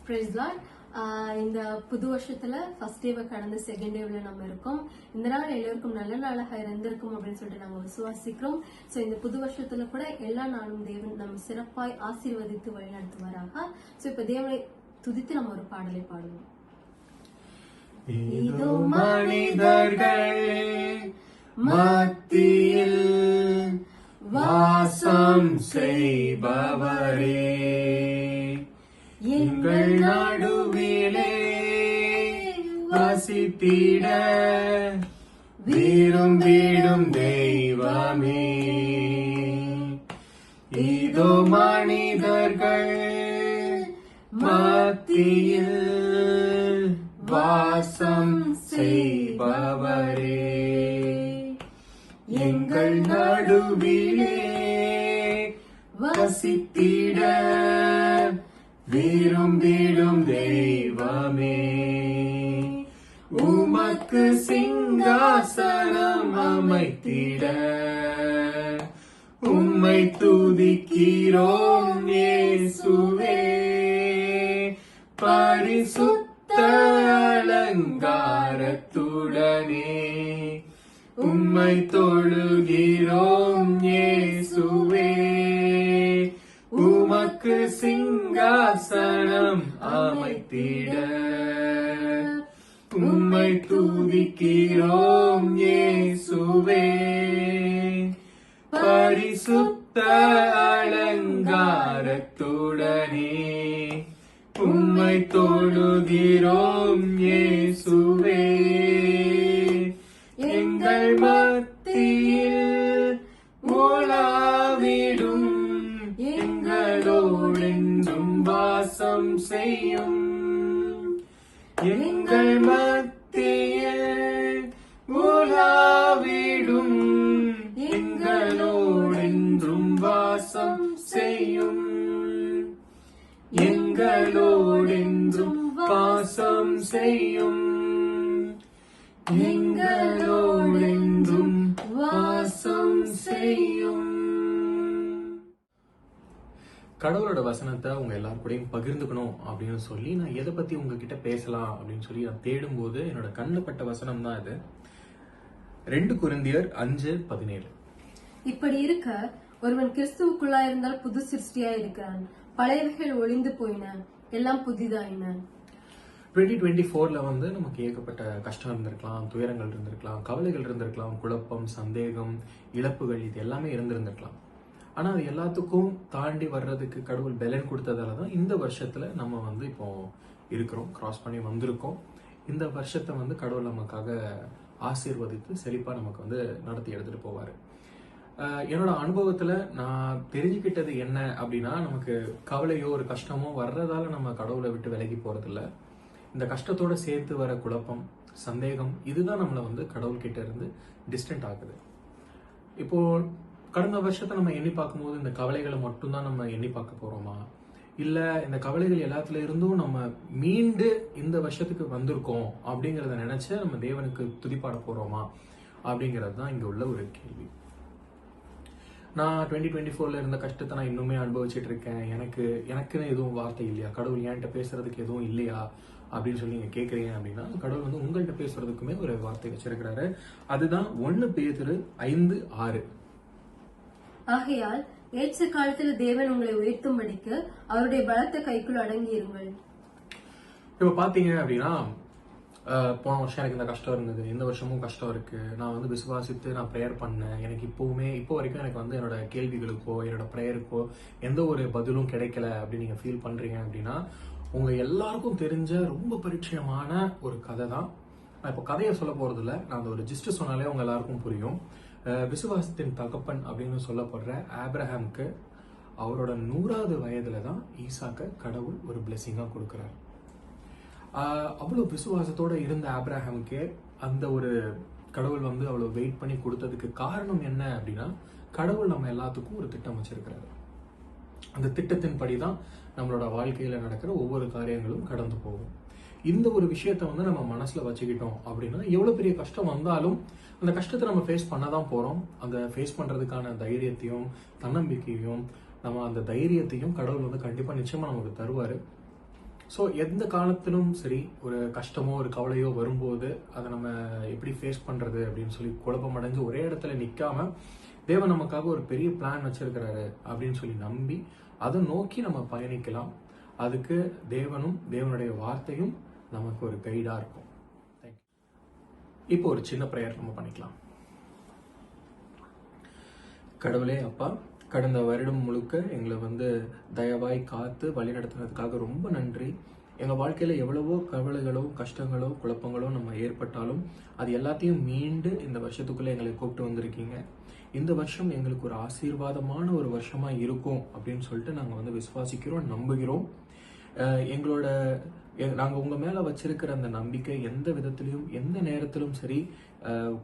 Price Lord. இந்த புது வருஷத்துல ஃபர்ஸ்ட் டேவை கடந்து செகண்ட் டேவ்ல நம்ம இருக்கோம். இந்த நாள் எல்லாருக்கும் நல்ல நாளாக இருந்திருக்கும் அப்படின்னு சொல்லிட்டு நாங்க விசுவாசிக்கிறோம். சோ இந்த புது வருஷத்துல கூட எல்லா நாளும் தேவன் நம்ம சிறப்பாய் ஆசீர்வதித்து வழிநடத்துவாராக. சோ இப்ப தேவனை துதித்து நம்ம ஒரு பாடலை பாடுவோம். இதோ மனிதர்கள் மத்தியில் வாசம் செய்பவரே, எங்கள் நடுவிலே வசித்திட விரும்பிடும் தெய்வமே. இதோ மனிதர்கள் மத்தியில் வாசம் செய்பவரே, எங்கள் நடுவிலே வசித்திட விரும்பிடும் தெய்வமே. உமக்கு சிங்காசனம் அமைத்திட உம்மை துதிக்கிறோம் இயேசுவே. பரிசுத்த அலங்காரத்துடனே உம்மை தொழுகிறோம் இயேசுவே. உமக்கு சிங்காசனம் அமைத்திட உம்மை துதிக்கிறோம் இயேசுவே. பரிசுத்த அலங்காரத்துடனே உம்மை தொழுகிறோம் இயேசுவே. எங்கள் மத்தியில் உலாவிடும் எங்களோடென்றும் வாசம் செய்யும். எங்கள் மத்தியில் உலாவிடும் எங்களோடென்றும் வாசம் செய்யும். எங்களோடென்றும் வாசம் செய்யும். எங்களோடென்றும் வாசம் செய்யும். கடவுளோட வசனத்தை உங்க எல்லாரும் கூடயும் பகிர்ந்துக்கணும் அப்படின்னு சொல்லி நான் எதை பத்தி உங்ககிட்ட பேசலாம் அப்படின்னு சொல்லி நான் தேடும்போது என்னோட கண்ணுப்பட்ட வசனம் தான் இது. 2 கொரிந்தியர் 5:17. இப்படி இருக்க ஒருவன் கிறிஸ்துவுக்குள்ளா இருந்தால் புது சிருஷ்டியா இருக்கிறான், பழையவைகள் ஒளிந்து போயின, எல்லாம் புதிதாயின. 2024ல நமக்கு ஏகப்பட்ட கஷ்டம் இருந்திருக்கலாம், துயரங்கள் இருந்திருக்கலாம், கவலைகள் இருந்திருக்கலாம், குழப்பம், சந்தேகம், இழப்புகள், இது எல்லாமே இருந்திருந்திருக்கலாம். ஆனா அது எல்லாத்துக்கும் தாண்டி வர்றதுக்கு கடவுள் பலன் கொடுத்ததாலதான் இந்த வருஷத்துல நம்ம இப்போ இருக்கிறோம், கிராஸ் பண்ணி வந்திருக்கோம். இந்த வருஷத்தை கடவுள் நமக்காக ஆசீர்வதித்து செழிப்பா நமக்கு நடத்தி எடுத்துட்டு போவாரு. என்னோட அனுபவத்துல நான் தெரிஞ்சுக்கிட்டது என்ன அப்படின்னா, நமக்கு கவலையோ ஒரு கஷ்டமோ வர்றதால நம்ம கடவுளை விட்டு விலகி போறது இல்ல. இந்த கஷ்டத்தோட சேர்த்து வர குழப்பம், சந்தேகம், இதுதான் நம்மளை கடவுள்கிட்ட இருந்து டிஸ்டன்ட் ஆகுது. இப்போ கடந்த வருஷத்தை நம்ம எண்ணி பார்க்கும்போது இந்த கவலைகளை மட்டும்தான் நம்ம எண்ணி பார்க்க போறோமா, இல்ல இந்த கவலைகள் எல்லாத்துல இருந்தும் நம்ம மீண்டு இந்த வருஷத்துக்கு வந்திருக்கோம் அப்படிங்கறத நினைச்சு நம்ம தேவனுக்கு துதிப்பாட போறோமா அப்படிங்கிறது தான் இங்க உள்ள ஒரு கேள்வி. நான் 2024ல இருந்த கஷ்டத்தை நான் இன்னுமே அனுபவிச்சுட்டு இருக்கேன். எனக்குன்னு எதுவும் வார்த்தை இல்லையா, கடவுள் என்கிட்ட பேசுறதுக்கு எதுவும் இல்லையா அப்படின்னு சொல்லி நீங்க கேக்குறீங்க அப்படின்னா, கடவுள் உங்கள்கிட்ட பேசுறதுக்குமே ஒரு வார்த்தை வச்சிருக்கிறாரு. அதுதான் 1 பேதுரு 5:6. ஆகையால் ஏற்ற காலத்தில் தேவன் உங்களை உயர்த்தும்படிக்கு அவருடைய பலத்த கைக்குள் அடங்கியிருங்கள். இப்ப பாத்தீங்க அப்படின்னா, போன வருஷம் எனக்கு இந்த கஷ்டம் இருந்தது, இந்த வருஷமும் கஷ்டம் இருக்கு. நான் விசுவாசித்து நான் ப்ரேயர் பண்ணேன். எனக்கு இப்போ வரைக்கும் எனக்கு என்னோட கேள்விகளுக்கோ என்னோட ப்ரேயருக்கோ எந்த ஒரு பதிலும் கிடைக்கல அப்படின்னு நீங்க ஃபீல் பண்றீங்க அப்படின்னா, உங்க எல்லாருக்கும் தெரிஞ்ச ரொம்ப பரிச்சயமான ஒரு கதை தான். நான் இப்போ கதையை சொல்ல போறது இல்லை, நான் அந்த ஒரு ஜிஸ்ட் சொன்னாலே உங்க எல்லாருக்கும் புரியும். விசுவாசத்தின் தகப்பன் அப்படின்னு சொல்லப்படுற ஆப்ரஹாமுக்கு அவரோட 100வது வயதுல தான் ஈசாக்க கடவுள் ஒரு பிளெஸிங்கா கொடுக்கிறார். அவ்வளவு விசுவாசத்தோட இருந்த ஆப்ரஹாமுக்கு அந்த ஒரு கடவுள் அவ்வளவு வெயிட் பண்ணி கொடுத்ததுக்கு காரணம் என்ன அப்படின்னா, கடவுள் நம்ம எல்லாத்துக்கும் ஒரு திட்டம் வச்சிருக்கிறாரு. அந்த திட்டத்தின் படிதான் நம்மளோட வாழ்க்கையில நடக்கிற ஒவ்வொரு காரியங்களும் கடந்து போகும். இந்த ஒரு விஷயத்த நம்ம மனசுல வச்சுக்கிட்டோம் அப்படின்னா, எவ்வளவு பெரிய கஷ்டம் வந்தாலும் அந்த கஷ்டத்தை நம்ம ஃபேஸ் பண்ணதான் போறோம். அந்த ஃபேஸ் பண்றதுக்கான தைரியத்தையும் தன்னம்பிக்கையும் நம்ம அந்த தைரியத்தையும் கடவுள் கண்டிப்பா நிச்சயமா நமக்கு தருவாரு. ஸோ எந்த காலத்திலும் சரி ஒரு கஷ்டமோ ஒரு கவலையோ வரும்போது அதை நம்ம எப்படி ஃபேஸ் பண்ணுறது அப்படின்னு சொல்லி குழப்பம் அடைஞ்சு ஒரே இடத்துல நிற்காம தேவன் நமக்காக ஒரு பெரிய பிளான் வச்சிருக்கிறாரு அப்படின்னு சொல்லி நம்பி அதை நோக்கி நம்ம பயணிக்கலாம். அதுக்கு தேவனும் தேவனுடைய வார்த்தையும் நமக்கு ஒரு கைடாக இருக்கும். இப்போ ஒரு சின்ன ப்ரேயர் நம்ம பண்ணிக்கலாம். கடவுளே அப்பா, கடந்த வருடம் முழுக்க எங்களை தயவாய் காத்து வழி நடத்துனதுக்காக ரொம்ப நன்றி. எங்கள் வாழ்க்கையில் எவ்வளவோ கவலைகளோ கஷ்டங்களோ குழப்பங்களோ நம்ம ஏற்பட்டாலும் அது எல்லாத்தையும் மீண்டு இந்த வருஷத்துக்குள்ளே எங்களை கூப்பிட்டு வந்திருக்கீங்க. இந்த வருஷம் எங்களுக்கு ஒரு ஆசீர்வாதமான ஒரு வருஷமா இருக்கும் அப்படின்னு சொல்லிட்டு நாங்கள் விசுவாசிக்கிறோம், நம்புகிறோம். நாங்கள் உங்கள் மேலே வச்சிருக்கிற அந்த நம்பிக்கை எந்த விதத்திலையும் எந்த நேரத்திலும் சரி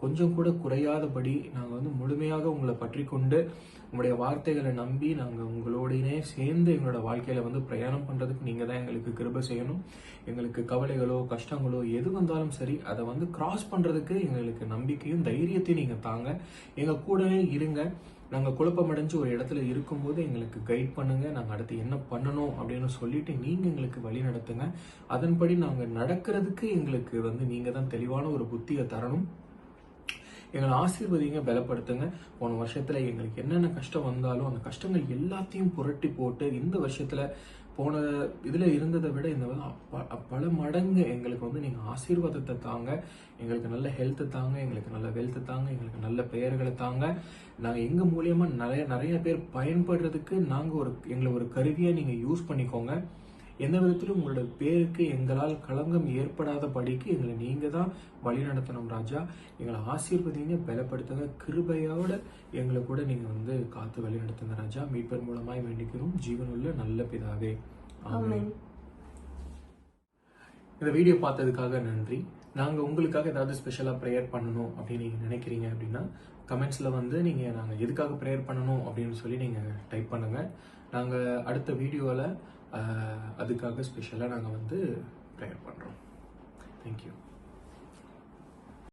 கொஞ்சம் கூட குறையாதபடி நாங்கள் முழுமையாக உங்களை பற்றி கொண்டு உங்களுடைய வார்த்தைகளை நம்பி நாங்கள் உங்களோடனே சேர்ந்து எங்களோட வாழ்க்கையில் பிரயாணம் பண்ணுறதுக்கு நீங்கள் தான் எங்களுக்கு கிருபை செய்யணும். எங்களுக்கு கவலைகளோ கஷ்டங்களோ எது வந்தாலும் சரி அதை கிராஸ் பண்ணுறதுக்கு எங்களுக்கு நம்பிக்கையும் தைரியத்தையும் நீங்கள் தாங்க. எங்கள் கூடவே இருங்க. நாங்கள் குழப்பமடைஞ்சு ஒரு இடத்துல இருக்கும்போது எங்களுக்கு கைட் பண்ணுங்க. நாங்கள் அடுத்து என்ன பண்ணணும் அப்படின்னு சொல்லிட்டு நீங்கள் எங்களுக்கு வழி நடத்துங்க. அதன்படி நாங்கள் நடக்கிறதுக்கு எங்களுக்கு நீங்கள் தான் தெளிவான ஒரு புத்தியை தரணும். எங்களை ஆசீர்வதிங்க, பலப்படுத்துங்க. போன வருஷத்துல எங்களுக்கு என்னென்ன கஷ்டம் வந்தாலும் அந்த கஷ்டங்கள் எல்லாத்தையும் புரட்டி போட்டு இந்த வருஷத்துல போன இதுல இருந்ததை விட இந்த பல மடங்கு எங்களுக்கு நீங்க ஆசீர்வாதத்தை தாங்க. எங்களுக்கு நல்ல ஹெல்த் தாங்க, எங்களுக்கு நல்ல வெல்த் தாங்க, எங்களுக்கு நல்ல பெயர்களை தாங்க. நாங்க எங்க மூலியமா நிறைய பேர் பயன்படுறதுக்கு எங்களை ஒரு கருவியா நீங்க யூஸ் பண்ணிக்கோங்க. எந்த விதத்திலும் உங்களோட பேருக்கு எங்களால் களங்கம் ஏற்படாத படிக்கு எங்களை நீங்க தான் வழி நடத்தணும் ராஜா. எங்களை ஆசீர்வதிங்க, பலப்படுத்துங்க. கிருபையோட எங்களை கூட நீங்க காத்து வழி நடத்துங்க ராஜா. மீட்பர் மூலமாய் வேண்டிக்கிறோம் ஜீவனுள்ள நல்ல பிதாவே, ஆமென். இந்த வீடியோ பார்த்ததுக்காக நன்றி. நாங்கள் உங்களுக்காக ஏதாவது ஸ்பெஷலாக ப்ரேயர் பண்ணணும் அப்படின்னு நீங்கள் நினைக்கிறீங்க அப்படின்னா கமெண்ட்ஸில் நீங்கள் நாங்கள் எதுக்காக ப்ரேயர் பண்ணணும் அப்படின்னு சொல்லி நீங்கள் டைப் பண்ணுங்கள். நாங்கள் அடுத்த வீடியோவில் அதுக்காக ஸ்பெஷலாக நாங்கள் ப்ரேயர் பண்ணுறோம். தேங்க்யூ.